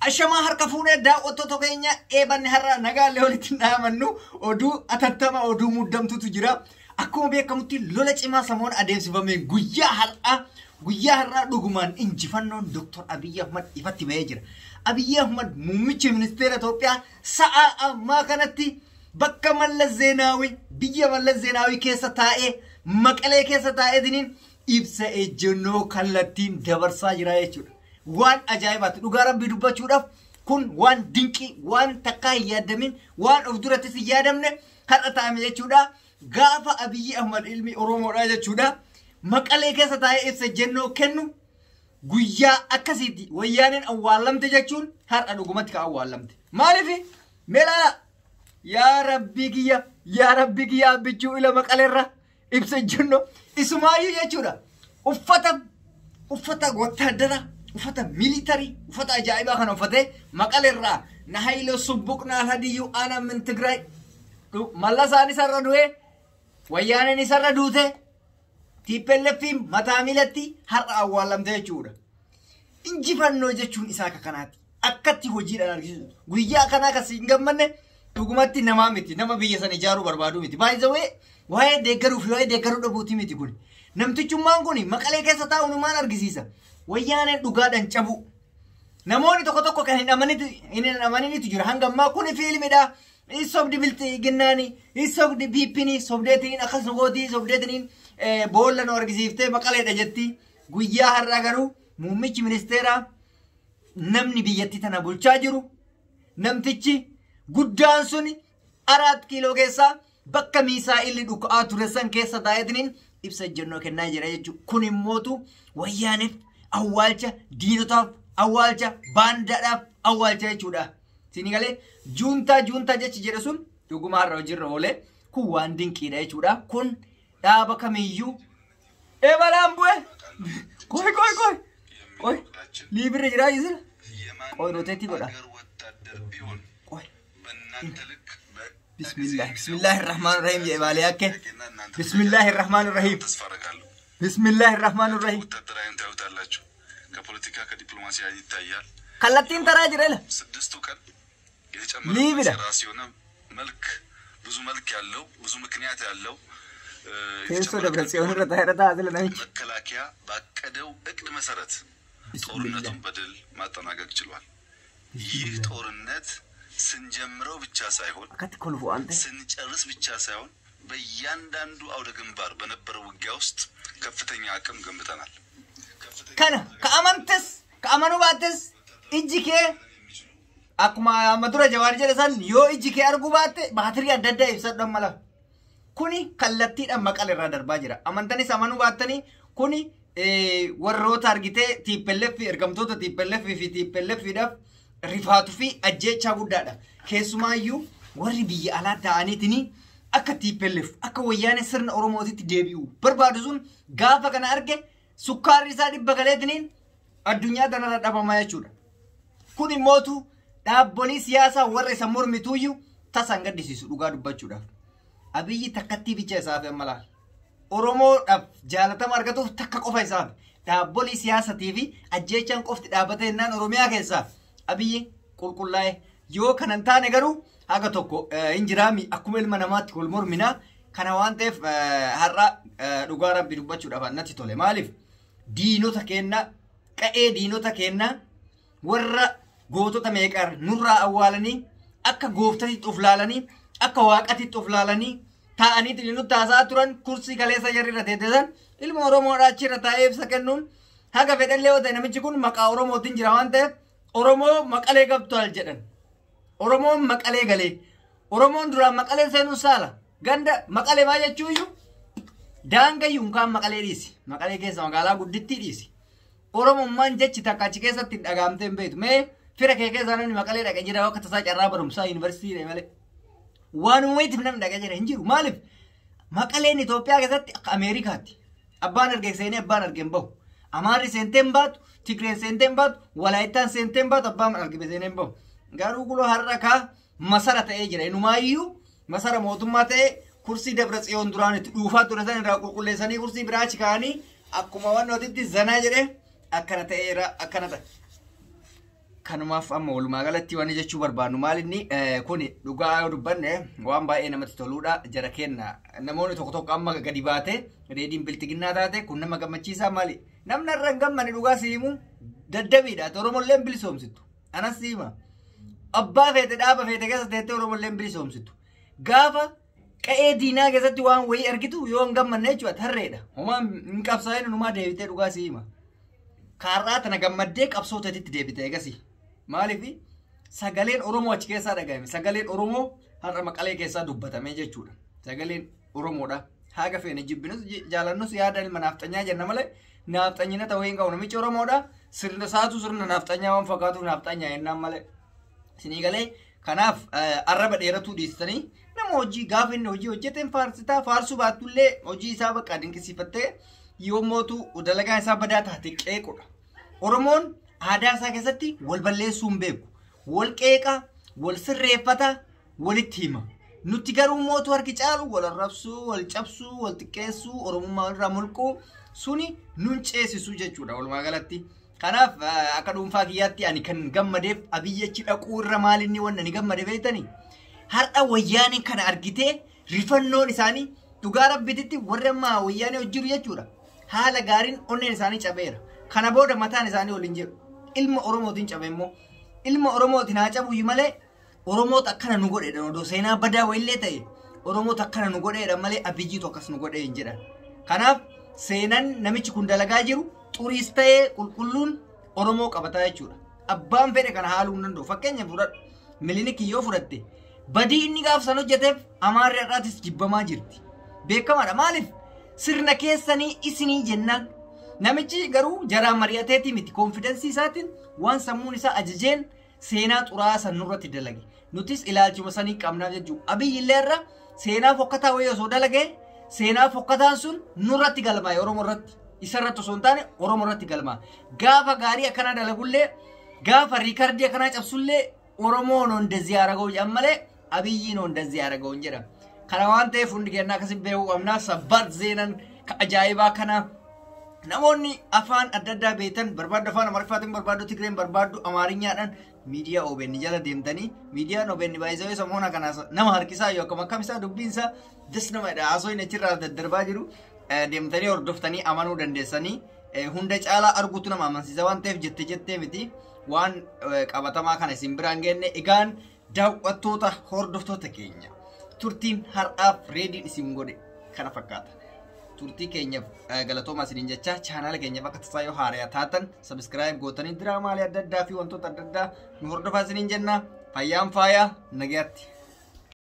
Ashama harka fuunee daawwattoota keenya eebanni har'a nagaalee walitti dhaamannu oduu atattama oduu muddamtutu jira. Akkuma beekamutti lola cimaa samoon adeemsifamee guyyaa har'aa dhugumaan injifannoon Dr. Abiy Ahmed ifatti ba'ee jira. Abiy Ahmed muummichi ministeera Itoophiyaa sa'a ammaa kanatti bakka Mallas Zeenaawii biyya Mallas Zeenaawii keessa taa'ee Maqalee keessa taa'ee diniin ibsa ejjennoo kallattiin dabarsaa jira jechuudha. Waan ajaa'ibaati dhugaa rabbii dubbachuudhaaf kun waan dinqii waan takkaa hin yaadamin waan of durattis hin yaadamne har'a taa'ame jechuudha. Gaafa Abiy Ahmed ilmi Oromoodha jechuudha. Maqalee keessa taa'ee ibsa ejjennoo kennu guyyaa akkasiiti wayyaaneen awwaalamte jechuun har'a dhugumatti ka awwaalamte. Maaliif meelaa yaa rabbi kiyya bichuu ila Maqaleerra ibsa ejjennoo isumaayyuu jechuudha. Uffata wattaadara ufata military ufata ajaiba kana ufate Maqaleerra nahaylo subuqna alhadiyu ana min Tigray mallasani sarra du'e wayyaaneen sarra duute TPLF mataamilatti har'a awwaalamte jechuudha. Injifannoo jechuun isaa kanaati. Akkatti hojiidhaan argisiisu. Guyyaa kana kasi hin gammanne dhugumatti namaa miti nama biyya san ijaaruu barbaadu miti. By the way waa'ee deeggaruu fi waa'ee deeggaruu dhabuuti miti kun. Namtichummaan kun Maqalee keessa taa'uun maal argisiisa? Wayyaaneen dhugaadhaan cabu. Namoonni tokko kan hin amaninitu jira. Hanga ammaa kun fiilmidha. Sobdi bilxiginnaani, sobdi biippini, sobdeetiniin akkas nugooti, sobdeetiniin boolla nu argisiiftee Maqaleedha jetti. Guyyaa har'aa garuu muummichi ministeeraa namni biyyatti tana bulchaa jiru. Namtichi guddaan suni 4 kiiloo keessaa bakka miisaa'illi dhuka'aa ture san keessa taa'eetiniin ibsa ejjennoo kennaa jira jechuudha. Kun immootu wayyaaneef awwaalcha diinotaaf awwaalcha baandaadhaaf awwaalcha jechuudha. Sinigalee juuntaa jechi jedhe sun dhuguma har'a hojiirra oolee kun waan dinqiidha jechuudha. Kun dhaaba kamiyyuu ebalaan bu'e koy liibirra jiraa jira koy roteetti godha koy bismillahirrahmanirrahim je ebalee akke bismillahirrahmanirrahim bismillahirrahmanirrahim ከፖለቲካ ከዲፕሎማሲያ ይታያል ከላቲን ተራ ጅረለ ስድስቱ ቀን ሊብዳ ራሲዮና መልክ ብዙ መልክ ያለው ብዙ ምክንያት ያለው ከእሱ ደብረ ጽዮን ረታረታ አዘለናይ መከላከያ ባቀደው እቅድ መሰረት ጦርነቱን በድል ማጠናቀቅ ችሏል። ይህ ጦርነት ስንጀምረው ብቻ ሳይሆን አከትኮልፉ አንተ ስንጨርስ ብቻ ሳይሆን በእያንዳንዱ አውደ ግንባር በነበረው ውጊያ ውስጥ ከፍተኛ አቅም ገንብተናል። كنا كأمانو باتس إجيكي أكما مدرة جوار جلسان يو إجيكي أرجو باتري أددا يفسد دملا كوني كلتي أم مقال الرادر باجرا أمانتني سامانو باتني كوني ورّو تارجته تيبلف في إرقامتو تيبلف في تيبلف في دف رفاتو في أجج شابودا كيسما يو ورّي على تاني تني أكا تيبلف أكا وياني سرن أوروموتي تديبيو بربادزون غافا كان أرجع سكر رسالة بغلادين الدنيا دنا دابا يجودا كوني موتو دابوني سياسة ورّي سمور متويو تسانغ ديسيسو لغا دبجودا أبي تكتي بيجي سافي ملا أورومو داب جالتا ماركتو تكا قفا سافي دابوني سياسة تيفي أجيچان قفت دابته نان أوروميا كيسا أبي كل يو كننتا نغرو هاگا توكو انجرامي أكمل منامات كل منا كنوانتف هرّا لغا ربي دبجودا فنتي تولي مالف دينو تكينا كأي دينو تكينا ورّا غوتو تميكار نورا أولاني أكا غوفتي تفلالاني أكا واقعتي تفلالاني تاني تلينو تازاتوران كرسي كاليسا جري رتيتزان ilmo Oromoo raachira taa'eef sakennuun haga fedhallee wata namichi kun maqaa Oromootiin jira waan ta'eef Oromoo Maqalee qabtual jedhan Oromoon Maqalee galee Oromoon duraan Maqalee seenuu saala ganda Maqalee maa jechuuyyuu daangayyuun kaan Maqalee dhiisi Maqalee keessa magaalaa guddittii dhiisi Oromummaan jechi takka achi keessatti dhagaamtee hin beektu mee fira kee keessaa namni Maqalee dhaqee jira akka tasaa carraa barumsaa yuunivarsiitii malee waan uumeetiif namni dhaqee jira hin jiru maaliif Maqaleen Itoophiyaa keessatti akka Ameerikaatti abbaan argee seenee abbaan argeen bahu Amaarri seenteen baatu Tigreen seenteen baatu Walaayittaan seenteen baatu abbaan argee seeneen bahu garuu guloo har'a kaa masara ta'ee jira inumaayyuu masara mootummaa ta'ee kursi Dabra Tsiyoon duraan itti dhuufaa ture san irraa qulqulleessanii kursi biraa achi kaa'anii akkuma waan nootitti zanaa jedhee akkana ta'eera akkana ta'a kanumaaf amma walumaa galatti waan jechuu barbaannu maal inni kun dhugaa yoo dubbanne waan baay'ee namatti toluudha jara kenna namoonni tokko tokko amma gadi baate reediin biltiginnaa taate kun nama gammachiisaa maali namni irra hin gammanne dhugaa siimu daddabiidha Oromolleen bilisoomsitu anas siima abbaa feete dhaaba feete keessa teettee Oromolleen bilisoomsitu gaafa qa'ee diinaa keessatti waan wayii argitu yoo hin gammanne jechuudha tarreedha homaa hin qabsaa'in numaa deebitee dhugaa siima kaarraa tana gammaddee qabsooteetitti deebitee egasii maaliif sagaleen Oromoo achi keessaa dhagahame sagaleen Oromoo har'a Maqalee keessaa dubbatamee jechuudha sagaleen Oromoodha haga feene jibbinus jaalannus yaada ilma naafxanyaa jenna malee naafxanyina ta'uu hin qabu namichi Oromoodha sirna saatu sirna naafxanyaa waan fakkaatuuf naafxanyaa jennaan malee sinii galee kanaaf arraba dheeratuu dhiistanii nama hojii gaafa inni hojii hojjeteen faarsitaa faarsuu baattullee hojii isaa bakka dinqisiifattee yommootu dalagaa isaa badaa taate qeequdha Oromoon aadaa isaa keessatti wal balleessuu hin beeku wal qeeqa wal sirreeffata walitti hima nuti garuu mootu harki caalu wal arrabsuu wal cabsuu wal xiqqeessuu Oromummaa irraa mulquu suni nun ceesisuu jechuudha walumaa galatti kanaaf akka dhuunfaa kiyyaatti ani kan gammadeef abiyyachi dhaquu irra maalinni wanna ni gammade beektanii har'a wayyaanii kana argitee rifannoon isaanii dhugaa rabbititti warra ammaa wayyaanii hojjiru jechuudha haala gaariin onneen isaanii cabeera kana booda mataan isaanii waliin jiru ilma Oromootiin cabe immoo ilma Oromootiin haa cabu malee Oromoota akkana nu godheedha odoo seenaa badaa wayillee ta'e Oromoota akkana nu godheedha malee abiyyiitu akkas nu godhee hin jedhan kanaaf seenaan namichi kun dalagaa jiru xuriis ta'ee qulqulluun Oromoo qabataa jechuudha abbaan fedhe kana haaluu hin danda'u fakkeenya fudhadhu Milinik yoo fudhatte badii inni gaaf san hojjeteef Amaarri irraatis jibbamaa jirti beekamaadha maaliif sirna keessanii isinii jennaan namichi garuu jaraan mari'ateetii miti koonfidensii isaatiin waan sammuun isaa ajajeen seenaa xuraa san nurratti dalage nutis ilaalchuma sanii qabnaaf jechuudha abiyyi illee irra seenaa fokkataa wayii osoo dalagee seenaa fokkataan sun nurratti galmaa Oromoo irratti isarratti osoo hin taane Oromoo irratti galmaa gaafa gaarii akkanaa dalagullee gaafa riikardii akkanaa cabsullee Oromoon እንደዚህ ያረገው ጀመለ አብይን እንደዚህ ያረገው እንጀራ ከናዋንተ ፉንዲገና ከስቤው አምና ሰባር ዜናን ከአጃይባ ከና ነሞኒ አፋን አደዳ ቤተን በርባዶ አፋን አማርፋትን በርባዶ ትግሬን በርባዶ አማርኛን ሚዲያ ኦቤን ጀላ ደምተኒ ሚዲያ ኦቤን ባይዘው ሰሞና ከና ነማ ሀርኪሳ yookama kamisa dubbinsa disnama asoy nechira daddarba jiru deemtanii hordoftanii amanuu dandeessanii hunda caalaa arguutu nama amansiisa waan ta'eef jettee miti waan qabatamaa kana isin biraan geenne egaan daawwattoota hordoftoota keenya turtiin har'aaf reediin isin godhe kana fakkaata turtii keenyaaf galatooma isiniin jecha chaanaala keenyaaf akka tasaa yoo haariyaa taatan subscribe gootanii diraamaalee adda addaa fi wantoota adda addaa nu hordofaa isiniin jenna fayyaan faayaa nagaatti